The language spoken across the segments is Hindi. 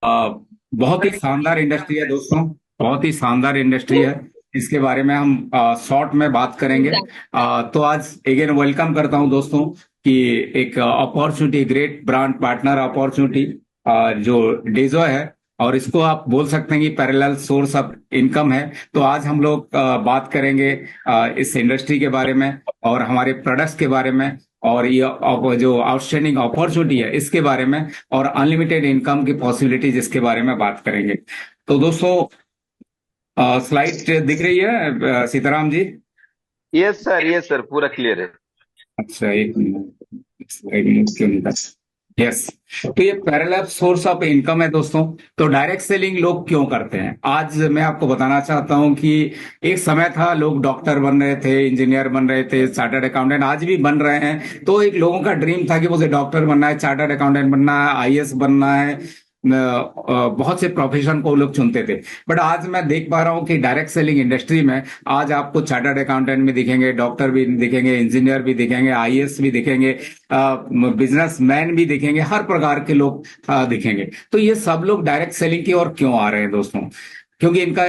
अ, बहुत ही शानदार इंडस्ट्री है दोस्तों। बहुत ही शानदार इंडस्ट्री है। इसके बारे में हम शॉर्ट में बात करेंगे। तो आज अगेन वेलकम करता हूं दोस्तों कि एक opportunity, great brand partner opportunity जो डेजो है, और इसको आप बोल सकते हैं कि पैरेलल सोर्स ऑफ इनकम है। तो आज हम लोग बात करेंगे इस इंडस्ट्री के बारे में और हमारे प्रोडक्ट्स के बारे में, और ये जो आउटस्टैंडिंग अपॉर्चुनिटी है इसके बारे में, और अनलिमिटेड इनकम की पॉसिबिलिटीज इसके बारे में बात करेंगे। तो दोस्तों, स्लाइड दिख रही है सीताराम जी? यस सर, पूरा क्लियर है। अच्छा, एक मिनट, स्लाइड मूव क्यों नहीं कर? यस। तो ये पैरेलल सोर्स ऑफ इनकम है दोस्तों। तो डायरेक्ट सेलिंग लोग क्यों करते हैं, आज मैं आपको बताना चाहता हूं कि एक समय था लोग डॉक्टर बन रहे थे, इंजीनियर बन रहे थे, चार्टर्ड अकाउंटेंट आज भी बन रहे हैं। तो एक लोगों का ड्रीम था कि मुझे डॉक्टर बनना है, चार्टर्ड अकाउंटेंट बनना है, आईएएस बनना है। बहुत से प्रोफेशन को वो लोग चुनते थे। बट आज मैं देख पा रहा हूँ कि डायरेक्ट सेलिंग इंडस्ट्री में आज आपको चार्टर्ड अकाउंटेंट भी दिखेंगे, डॉक्टर भी दिखेंगे, इंजीनियर भी दिखेंगे, आईएएस भी दिखेंगे, बिजनेसमैन भी दिखेंगे, हर प्रकार के लोग दिखेंगे। तो ये सब लोग डायरेक्ट सेलिंग की ओर क्यों आ रहे हैं दोस्तों? क्योंकि इनका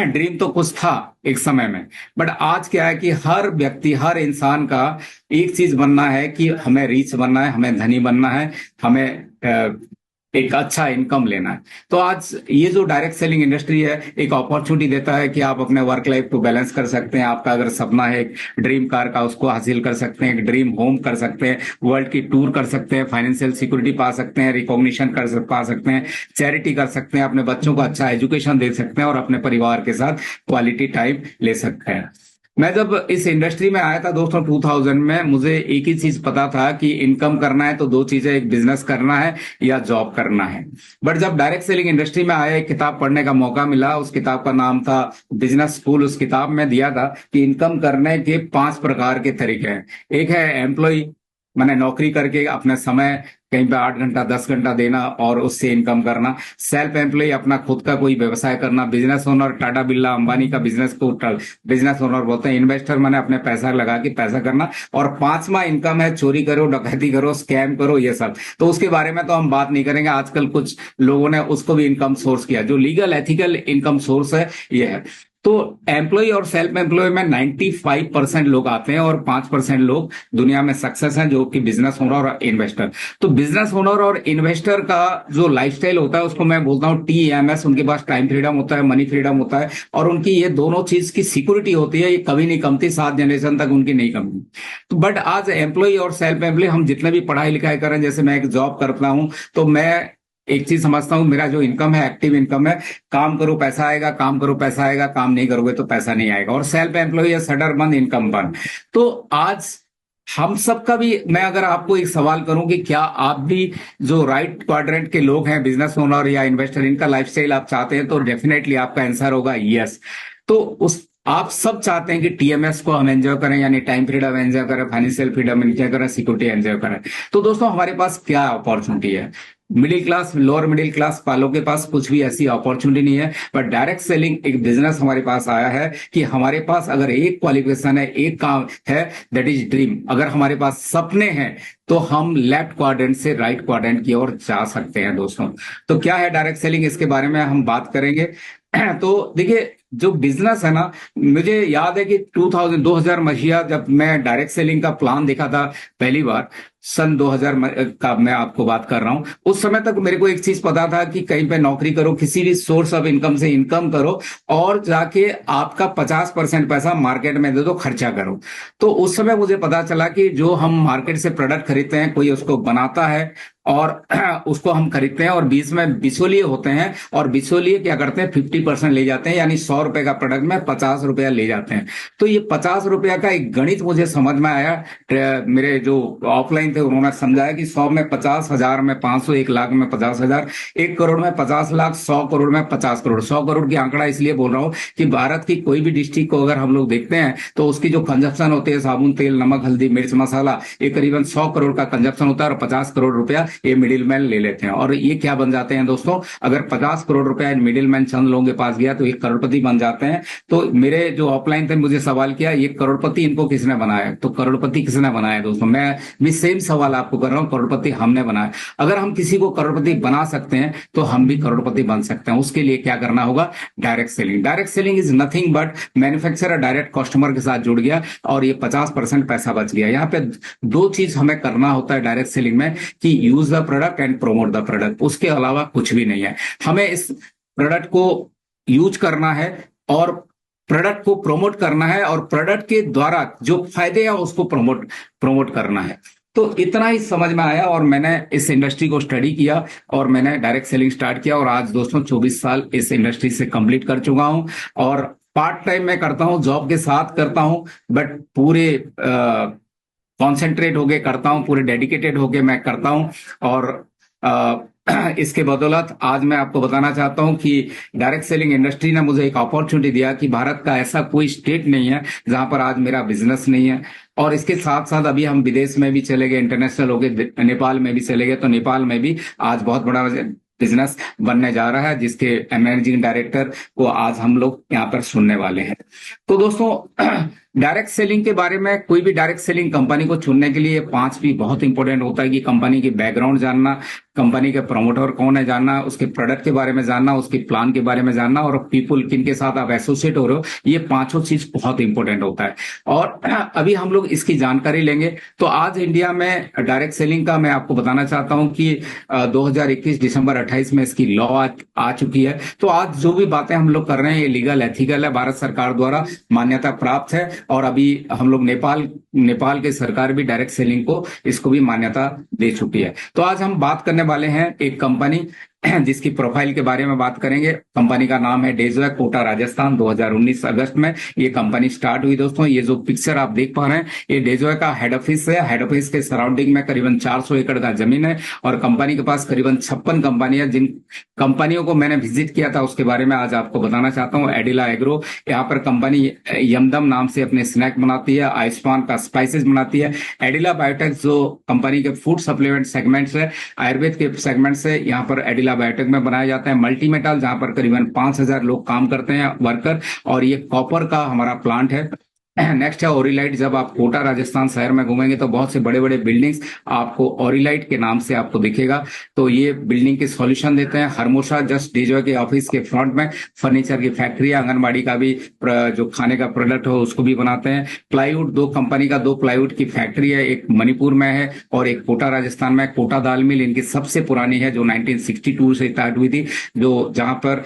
ड्रीम तो कुछ था एक समय में, बट आज क्या है कि हर व्यक्ति, हर इंसान का एक चीज बनना है कि हमें रीच बनना है, हमें धनी बनना है, हमें एक अच्छा इनकम लेना है। तो आज ये जो डायरेक्ट सेलिंग इंडस्ट्री है एक अपॉर्चुनिटी देता है कि आप अपने वर्क लाइफ को बैलेंस कर सकते हैं। आपका अगर सपना है एक ड्रीम कार का, उसको हासिल कर सकते हैं, एक ड्रीम होम कर सकते हैं, वर्ल्ड की टूर कर सकते हैं, फाइनेंशियल सिक्योरिटी पा सकते हैं, रिकॉग्निशन पा सकते हैं, चैरिटी कर सकते हैं, अपने बच्चों को अच्छा एजुकेशन दे सकते हैं, और अपने परिवार के साथ क्वालिटी टाइम ले सकते हैं। मैं जब इस इंडस्ट्री में आया था दोस्तों 2000 में, मुझे एक ही चीज पता था कि इनकम करना है तो दो चीजें, एक बिजनेस करना है या जॉब करना है। बट जब डायरेक्ट सेलिंग इंडस्ट्री में आया, एक किताब पढ़ने का मौका मिला, उस किताब का नाम था बिजनेस स्कूल। उस किताब में दिया था कि इनकम करने के 5 प्रकार के तरीके हैं। एक है एम्प्लॉय, मैंने नौकरी करके अपना समय कहीं पे 8 घंटा 10 घंटा देना और उससे इनकम करना। सेल्फ एम्प्लॉय, अपना खुद का कोई व्यवसाय करना। बिजनेस ओनर, टाटा बिरला अंबानी का बिजनेस को बिजनेस ओनर बोलते हैं। इन्वेस्टर, मैंने अपने पैसा लगा के पैसा करना। और पांचवा इनकम है चोरी करो, डकैती करो, स्कैम करो, ये सब। तो उसके बारे में तो हम बात नहीं करेंगे, आजकल कुछ लोगों ने उसको भी इनकम सोर्स किया। जो लीगल एथिकल इनकम सोर्स है ये है। तो एम्प्लॉय और सेल्फ एम्प्लॉय में 95% लोग आते हैं, और 5% लोग दुनिया में सक्सेस हैं, जो कि बिजनेस ओनर और इन्वेस्टर। तो बिजनेस ओनर और इन्वेस्टर का जो लाइफस्टाइल होता है उसको मैं बोलता हूँ TMS। उनके पास टाइम फ्रीडम होता है, मनी फ्रीडम होता है, और उनकी ये दोनों चीज की सिक्योरिटी होती है, ये कभी नहीं कमती, 7 जनरेशन तक उनकी नहीं कमती। तो बट आज एम्प्लॉय और सेल्फ एम्प्लॉय, हम जितने भी पढ़ाई लिखाई करें, जैसे मैं एक जॉब करता हूं, तो मैं एक चीज समझता हूँ, मेरा जो इनकम है एक्टिव इनकम है। काम करो पैसा आएगा, काम करो पैसा आएगा, काम नहीं करोगे तो पैसा नहीं आएगा। और सेल्फ एम्प्लॉय है सडर बंद, इनकम बंद। तो आज हम सबका भी, मैं अगर आपको एक सवाल करूं कि क्या आप भी जो राइट क्वाड्रेंट के लोग हैं, बिजनेस ओनर या इन्वेस्टर, इनका लाइफस्टाइल आप चाहते हैं, तो डेफिनेटली आपका आंसर होगा यस। तो उस आप सब चाहते हैं कि TMS को हम एंजॉय करें, यानी टाइम फ्रीडम एंजॉय करें, फाइनेंशियल फ्रीडम एंजॉय करें, सिक्योरिटी एंजॉय करें। तो दोस्तों, हमारे पास क्या अपॉर्चुनिटी है? Middle class, lower middle class वालों के पास कुछ भी ऐसी अपॉर्चुनिटी नहीं है। बट डायरेक्ट सेलिंग एक बिजनेस हमारे पास आया है कि हमारे पास अगर एक क्वालिफिकेशन है, एक काम है, दैट इज ड्रीम। अगर हमारे पास सपने हैं तो हम लेफ्ट क्वाड्रेंट से राइट क्वाड्रेंट की ओर जा सकते हैं दोस्तों। तो क्या है डायरेक्ट सेलिंग, इसके बारे में हम बात करेंगे। तो देखिए, जो बिजनेस है ना, मुझे याद है कि 2000 मसीहा जब मैं डायरेक्ट सेलिंग का प्लान देखा था पहली बार, सन 2000 का मैं आपको बात कर रहा हूं। उस समय तक मेरे को एक चीज पता था कि कहीं पे नौकरी करो, किसी भी सोर्स ऑफ इनकम से इनकम करो, और जाके आपका 50% पैसा मार्केट में दे दो, खर्चा करो। तो उस समय मुझे पता चला कि जो हम मार्केट से प्रोडक्ट खरीदते हैं, कोई उसको बनाता है और उसको हम खरीदते हैं, और बीच में बिचौलिए होते हैं, और बिचौलिए क्या करते हैं, 50% ले जाते हैं, यानी 100 रुपए का प्रोडक्ट में 50 रुपया ले जाते हैं। तो ये 50 रुपया का एक गणित मुझे समझ में आया। मेरे जो ऑफलाइन थे उन्होंने समझाया कि 100 में 50, 1000 में 500, 1 लाख में 50,000, 1 करोड़ में 50 लाख, 100 करोड़ में 50 करोड़। 100 करोड़ की आंकड़ा इसलिए बोल रहा हूं कि भारत की कोई भी डिस्ट्रिक्ट को अगर हम लोग देखते हैं तो उसकी जो कंजप्शन होती है, साबुन, तेल, नमक, हल्दी, मिर्च, मसाला, ये करीबन 100 करोड़ का कंजप्शन होता है, और 50 करोड़ रुपया ये मिडिल मैन ले लेते हैं। और ये क्या बन जाते हैं दोस्तों, अगर 50 करोड़ रुपया मिडिल मैन चंद लोगों के पास गया तो एक करोड़पति बन जाते हैं। तो मेरे जो ऑफलाइन थे मुझे सवाल किया, ये करोड़पति इनको किसने बनाया? तो करोड़पति किसने बनाया दोस्तों? मैं भी सेम सेम सवाल आपको कर रहा हूँ, करोड़पति हमने बनाया, अगर हम किसी को करोड़पति बना सकते हैं तो हम भी करोड़पति बन सकते हैं। उसके लिए क्या करना होगा? Direct selling. Direct selling is nothing but manufacturer direct customer के साथ जुड़ गया और ये 50% पैसा बच गया। यहाँ पे दो चीज हमें करना होता है डायरेक्ट सेलिंग में, कि use the product and promote the product. उसके अलावा कुछ भी नहीं है। हमें इस प्रोडक्ट को यूज करना है और प्रोडक्ट को प्रमोट करना है और प्रोडक्ट के द्वारा जो फायदे हैं उसको प्रमोट करना है। तो इतना ही समझ में आया और मैंने इस इंडस्ट्री को स्टडी किया और मैंने डायरेक्ट सेलिंग स्टार्ट किया और आज दोस्तों 24 साल इस इंडस्ट्री से कंप्लीट कर चुका हूं। और पार्ट टाइम में करता हूं, जॉब के साथ करता हूं, बट पूरे कॉन्सेंट्रेट होके करता हूं, पूरे डेडिकेटेड होके मैं करता हूं। और इसके बदौलत आज मैं आपको बताना चाहता हूं कि डायरेक्ट सेलिंग इंडस्ट्री ने मुझे एक अपॉर्चुनिटी दिया कि भारत का ऐसा कोई स्टेट नहीं है जहां पर आज मेरा बिजनेस नहीं है। और इसके साथ साथ अभी हम विदेश में भी चले गए, इंटरनेशनल हो गए, नेपाल में भी चले गए, तो नेपाल में भी आज बहुत बड़ा बिजनेस बनने जा रहा है, जिसके मैनेजिंग डायरेक्टर को आज हम लोग यहाँ पर सुनने वाले हैं। तो दोस्तों डायरेक्ट सेलिंग के बारे में, कोई भी डायरेक्ट सेलिंग कंपनी को चुनने के लिए 5 भी बहुत इंपॉर्टेंट होता है कि कंपनी की बैकग्राउंड जानना, कंपनी के प्रमोटर कौन है जानना, उसके प्रोडक्ट के बारे में जानना, उसके प्लान के बारे में जानना और पीपुल किन के साथ आप एसोसिएट हो रहे हो, ये पांचों चीज बहुत इंपॉर्टेंट होता है। और अभी हम लोग इसकी जानकारी लेंगे। तो आज इंडिया में डायरेक्ट सेलिंग का मैं आपको बताना चाहता हूं कि 2021 दिसंबर 28 में इसकी लॉ आ चुकी है। तो आज जो भी बातें हम लोग कर रहे हैं ये लीगल एथिकल है, भारत सरकार द्वारा मान्यता प्राप्त है। और अभी हम लोग नेपाल की सरकार भी डायरेक्ट सेलिंग को, इसको भी मान्यता दे चुकी है। तो आज हम बात करने वाले हैं एक कंपनी जिसकी प्रोफाइल के बारे में बात करेंगे। कंपनी का नाम है डेजोय, कोटा राजस्थान। 2019 अगस्त में ये कंपनी स्टार्ट हुई। दोस्तों ये जो पिक्चर आप देख पा रहे हैं ये डेजोय का हेड ऑफिस है। हेड ऑफिस के सराउंडिंग में करीबन 400 एकड़ का जमीन है और कंपनी के पास करीबन 56 कंपनी है। जिन कंपनियों को मैंने विजिट किया था उसके बारे में आज आपको बताना चाहता हूँ। एडिला एग्रो, यहाँ पर कंपनी यमदम नाम से अपने स्नैक बनाती है, आयुष्मान का स्पाइसेस बनाती है। एडिला बायोटेक जो कंपनी के फूड सप्लीमेंट सेगमेंट्स है, आयुर्वेद के सेगमेंट्स है, यहाँ पर एडिला बायोटेक में बनाया जाता है। मल्टीमेटल, जहां पर करीबन 5000 लोग काम करते हैं, वर्कर, और ये कॉपर का हमारा प्लांट है। नेक्स्ट है ओरिलाइट। जब आप कोटा राजस्थान शहर में घूमेंगे तो बहुत से बड़े बड़े बिल्डिंग्स आपको ओरिलाइट के नाम से आपको दिखेगा। तो ये बिल्डिंग के सॉल्यूशन देते हैं। हरमोशा, जस्ट डेजोय के ऑफिस के फ्रंट में फर्नीचर की फैक्ट्री, आंगनबाड़ी का भी जो खाने का प्रोडक्ट हो उसको भी बनाते हैं। प्लाईवुड, दो कंपनी का 2 प्लाईवुड की फैक्ट्री है, एक मणिपुर में है और एक कोटा राजस्थान में। कोटा दाल मिल इनकी सबसे पुरानी है जो 1962 से स्टार्ट हुई थी, जो जहां पर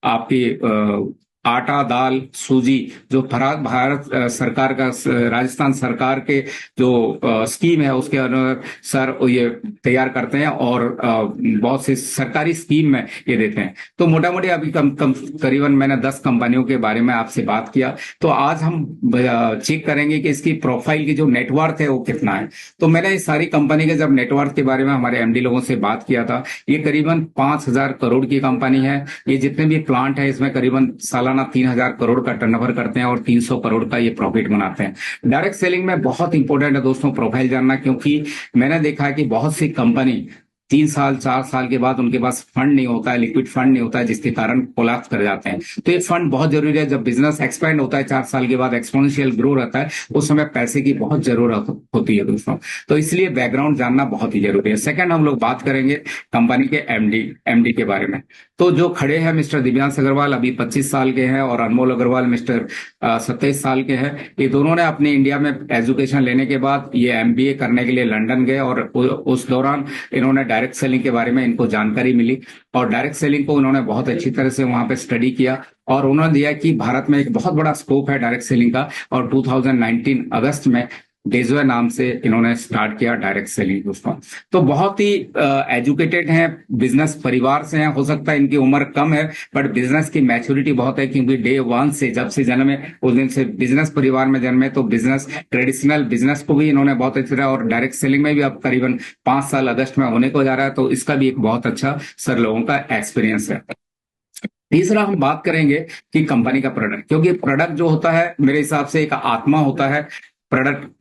आपकी आटा, दाल, सूजी, जो भारत सरकार का, राजस्थान सरकार के जो स्कीम है उसके अनुसार सर ये तैयार करते हैं और बहुत से सरकारी स्कीम में ये देते हैं। तो मोटा मोटी अभी करीबन मैंने 10 कंपनियों के बारे में आपसे बात किया। तो आज हम चेक करेंगे कि इसकी प्रोफाइल की जो नेटवर्थ है वो कितना है। तो मैंने इस सारी कंपनी के जब नेटवर्थ के बारे में हमारे एमडी लोगों से बात किया था, ये करीबन 5000 करोड़ की कंपनी है। ये जितने भी प्लांट है इसमें करीबन सालाना 3000 करोड़ का टर्नओवर करते हैं और 300 करोड़ का ये प्रॉफिट बनाते हैं। डायरेक्ट सेलिंग में बहुत इंपॉर्टेंट है दोस्तों प्रोफाइल जानना, क्योंकि मैंने देखा है कि बहुत सी कंपनी 3 साल 4 साल के बाद उनके पास फंड नहीं होता है, लिक्विड फंड नहीं होता है, जिसके कारण कोलैप्स कर जाते हैं। तो ये फंड बहुत जरूरी है। जब बिजनेस एक्सपेंड होता है 4 साल के बाद, एक्सपोनेंशियल ग्रो रहता है, उस समय पैसे की बहुत जरूरत होती है दोस्तों। तो इसलिए बैकग्राउंड जानना बहुत ही जरूरी है। सेकंड, हम लोग बात करेंगे कंपनी के एमडी के बारे में। तो जो खड़े हैं मिस्टर दिव्यांश अग्रवाल, अभी 25 साल के हैं, और अनमोल अग्रवाल मिस्टर 27 साल के हैं। ये दोनों ने अपने इंडिया में एजुकेशन लेने के बाद ये एमबीए करने के लिए लंदन गए और उस दौरान इन्होंने डायरेक्ट सेलिंग के बारे में इनको जानकारी मिली और डायरेक्ट सेलिंग को उन्होंने बहुत अच्छी तरह से वहां पे स्टडी किया और उन्होंने दिया कि भारत में एक बहुत बड़ा स्कोप है डायरेक्ट सेलिंग का। और 2019 अगस्त में डेजोय नाम से इन्होंने स्टार्ट किया डायरेक्ट सेलिंग दोस्तों। तो बहुत ही एजुकेटेड हैं, बिजनेस परिवार से हैं। हो सकता है इनकी उम्र कम है बट बिजनेस की मैच्योरिटी बहुत है, क्योंकि डे 1 से जब से जन्मे उस दिन से बिजनेस परिवार में जन्मे। तो बिजनेस, ट्रेडिशनल बिजनेस को भी इन्होंने बहुत अच्छी तरह, और डायरेक्ट सेलिंग में भी अब करीबन 5 साल अगस्त में होने को जा रहा है। तो इसका भी एक बहुत अच्छा सर लोगों का एक्सपीरियंस है। तीसरा, हम बात करेंगे कि कंपनी का प्रोडक्ट, क्योंकि प्रोडक्ट जो होता है मेरे हिसाब से एक आत्मा होता है प्रोडक्ट।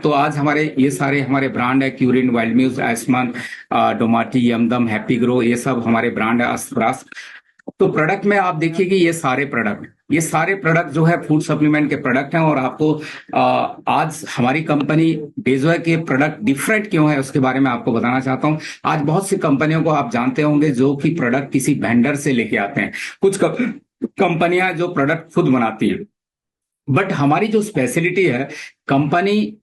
तो आज ये सारे हमारे ब्रांड है, क्यूरिन, वाइल्ड म्यूज, आयुष्मान, डोमाटी, यमदम, हैप्पी ग्रो, ये सब हमारे ब्रांड है। अस्प्रास। तो प्रोडक्ट में आप देखिए कि ये सारे प्रोडक्ट ये सारे प्रोडक्ट जो है फूड सप्लीमेंट के प्रोडक्ट हैं। और आपको आज हमारी कंपनी डेजोय के प्रोडक्ट डिफरेंट क्यों है उसके बारे में आपको बताना चाहता हूँ। आज बहुत सी कंपनियों को आप जानते होंगे जो कि प्रोडक्ट किसी वेंडर से लेके आते हैं। कुछ कंपनियां जो प्रोडक्ट खुद बनाती हैं, बट हमारी जो स्पेशलिटी है कंपनी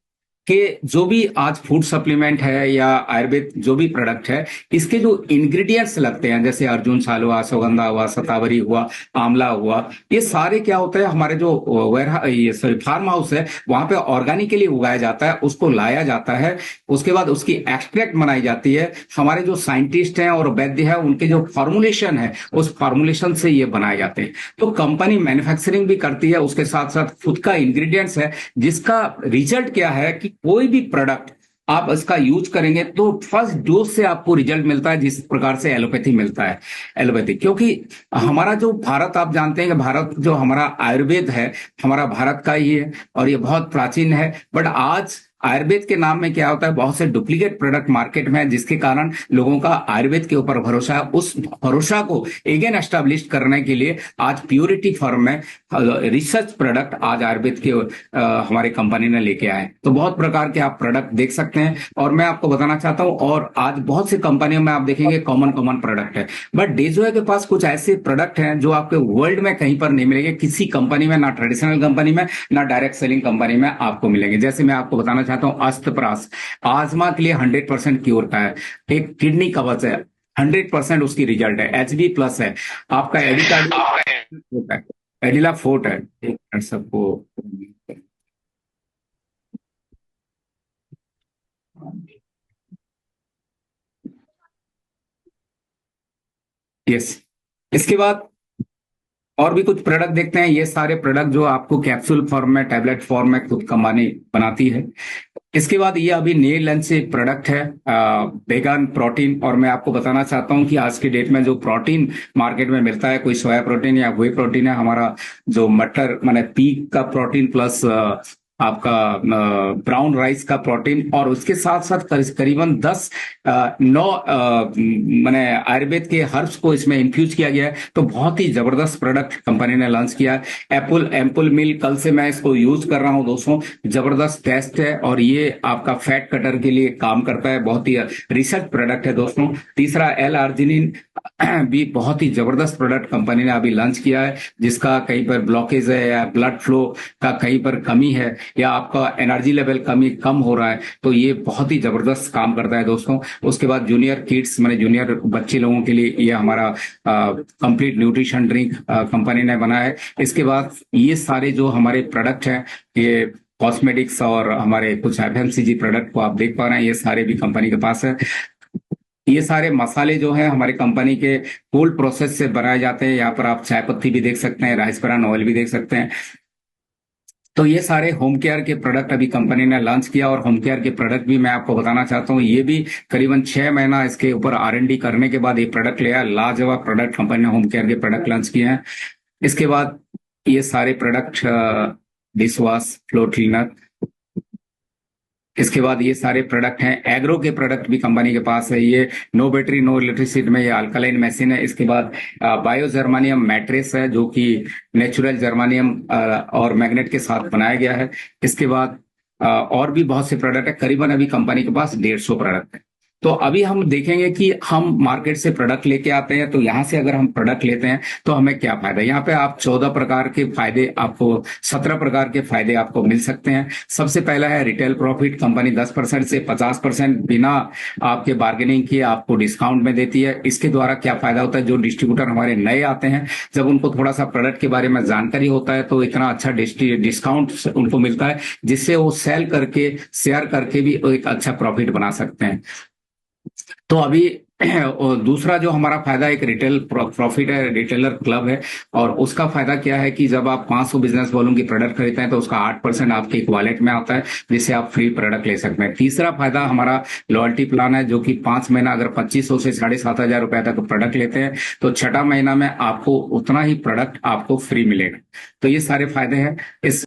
के जो भी आज फूड सप्लीमेंट है या आयुर्वेद जो भी प्रोडक्ट है, इसके जो इंग्रेडिएंट्स लगते हैं जैसे अर्जुन साल हुआ, अश्वगंधा हुआ, शतावरी हुआ, आंवला हुआ, ये सारे क्या होता है हमारे जो ये सॉरी फार्म हाउस है वहां पे ऑर्गेनिकली उगाया जाता है, उसको लाया जाता है, उसके बाद उसकी एक्सट्रैक्ट बनाई जाती है। हमारे जो साइंटिस्ट हैं और वैद्य है उनके जो फॉर्मुलेशन है उस फॉर्मुलेशन से ये बनाए जाते हैं। तो कंपनी मैन्युफैक्चरिंग भी करती है, उसके साथ साथ खुद का इंग्रेडिएंट्स है, जिसका रिजल्ट क्या है कि कोई भी प्रोडक्ट आप इसका यूज करेंगे तो फर्स्ट डोज से आपको रिजल्ट मिलता है, जिस प्रकार से एलोपैथी मिलता है। एलोपैथी क्योंकि हमारा जो भारत, आप जानते हैं कि भारत जो हमारा आयुर्वेद है हमारा भारत का ही है और ये बहुत प्राचीन है। बट आज आयुर्वेद के नाम में क्या होता है, बहुत से डुप्लीकेट प्रोडक्ट मार्केट में है, जिसके कारण लोगों का आयुर्वेद के ऊपर भरोसा है। उस भरोसा को अगेन एस्टैब्लिश करने के लिए आज प्योरिटी फॉर्म में रिसर्च प्रोडक्ट आज आयुर्वेद के हमारी कंपनी ने लेके आए। तो बहुत प्रकार के आप प्रोडक्ट देख सकते हैं और मैं आपको बताना चाहता हूं। और आज बहुत सी कंपनियों में आप देखेंगे कॉमन कॉमन प्रोडक्ट है, बट डेजोय के पास कुछ ऐसे प्रोडक्ट हैं जो आपके वर्ल्ड में कहीं पर नहीं मिलेंगे, किसी कंपनी में, ना ट्रेडिशनल कंपनी में ना डायरेक्ट सेलिंग कंपनी में आपको मिलेंगे। जैसे मैं आपको बताना चाहता हूं अस्तप्रास, आजमा के लिए 100% क्योर का है। एक किडनी कवच है, 100% उसकी रिजल्ट है। एचडी प्लस है, आपका एडिका एडिला फोर्ट है। एक मिनट सबको, यस। इसके बाद और भी कुछ प्रोडक्ट देखते हैं। ये सारे प्रोडक्ट जो आपको कैप्सूल फॉर्म में, टैबलेट फॉर्म में खुद कंपनी बनाती है। इसके बाद ये अभी नए लंच से प्रोडक्ट है वेगन प्रोटीन। और मैं आपको बताना चाहता हूं कि आज के डेट में जो प्रोटीन मार्केट में मिलता है, कोई सोया प्रोटीन या कोई प्रोटीन है, हमारा जो मटर माने पीक का प्रोटीन प्लस आपका ब्राउन राइस का प्रोटीन, और उसके साथ साथ करीबन 9 मैंने आयुर्वेद के हर्ब्स को इसमें इन्फ्यूज किया गया है। तो बहुत ही जबरदस्त प्रोडक्ट कंपनी ने लॉन्च किया है। एम्पुल मिल, कल से मैं इसको यूज कर रहा हूं दोस्तों, जबरदस्त टेस्ट है और ये आपका फैट कटर के लिए काम करता है। बहुत ही रिसर्च प्रोडक्ट है दोस्तों। तीसरा एल आर्जिनिन भी बहुत ही जबरदस्त प्रोडक्ट कंपनी ने अभी लॉन्च किया है, जिसका कहीं पर ब्लॉकेज है या ब्लड फ्लो का कहीं पर कमी है या आपका एनर्जी लेवल कम हो रहा है, तो ये बहुत ही जबरदस्त काम करता है दोस्तों। उसके बाद जूनियर किड्स माने जूनियर बच्चे लोगों के लिए ये हमारा कंप्लीट न्यूट्रिशन ड्रिंक कंपनी ने बनाया है। इसके बाद ये सारे जो हमारे प्रोडक्ट हैं, ये कॉस्मेटिक्स और हमारे कुछ एफएमसीजी प्रोडक्ट को आप देख पा रहे हैं, ये सारे भी कंपनी के पास है। ये सारे मसाले जो है हमारी कंपनी के कोल्ड प्रोसेस से बनाए जाते हैं। यहाँ पर आप चाय पत्ती भी देख सकते हैं, राइस ब्रान ऑयल भी देख सकते हैं। तो ये सारे होम केयर के प्रोडक्ट अभी कंपनी ने लॉन्च किया। और होम केयर के प्रोडक्ट भी मैं आपको बताना चाहता हूँ, ये भी करीबन 6 महीना इसके ऊपर R&D करने के बाद ये प्रोडक्ट लिया। लाजवाब प्रोडक्ट कंपनी ने होम केयर के प्रोडक्ट लॉन्च किए हैं। इसके बाद ये सारे product dish wash, floor cleaner. इसके बाद ये सारे प्रोडक्ट हैं, एग्रो के प्रोडक्ट भी कंपनी के पास है। ये नो बैटरी नो इलेक्ट्रिसिटी में ये अल्कलाइन मशीन है। इसके बाद बायो जर्मानियम मैट्रेस है, जो कि नेचुरल जर्मानियम और मैग्नेट के साथ बनाया गया है। इसके बाद और भी बहुत से प्रोडक्ट है, करीबन अभी कंपनी के पास 150 प्रोडक्ट है। तो अभी हम देखेंगे कि हम मार्केट से प्रोडक्ट लेके आते हैं, तो यहाँ से अगर हम प्रोडक्ट लेते हैं तो हमें क्या फायदा है। यहाँ पे आप 14 प्रकार के फायदे, आपको 17 प्रकार के फायदे आपको मिल सकते हैं। सबसे पहला है रिटेल प्रॉफिट। कंपनी 10% से 50% बिना आपके बार्गेनिंग किए आपको डिस्काउंट में देती है। इसके द्वारा क्या फायदा होता है, जो डिस्ट्रीब्यूटर हमारे नए आते हैं, जब उनको थोड़ा सा प्रोडक्ट के बारे में जानकारी होता है तो इतना अच्छा डिस्काउंट उनको मिलता है, जिससे वो सेल करके, शेयर करके भी एक अच्छा प्रॉफिट बना सकते हैं। तो अभी दूसरा जो हमारा फायदा एक रिटेल प्रॉफिट है, रिटेलर क्लब है। और उसका फायदा क्या है कि जब आप 500 बिजनेस वॉल्यूम की प्रोडक्ट खरीदते हैं तो उसका 8% आपके एक वॉलेट में आता है, जिससे आप फ्री प्रोडक्ट ले सकते हैं। तीसरा फायदा हमारा लॉयल्टी प्लान है, जो कि 5 महीना अगर 2500 से 7,500 रुपए तक प्रोडक्ट लेते हैं तो छठा महीना में आपको उतना ही प्रोडक्ट आपको फ्री मिलेगा। तो ये सारे फायदे हैं। इस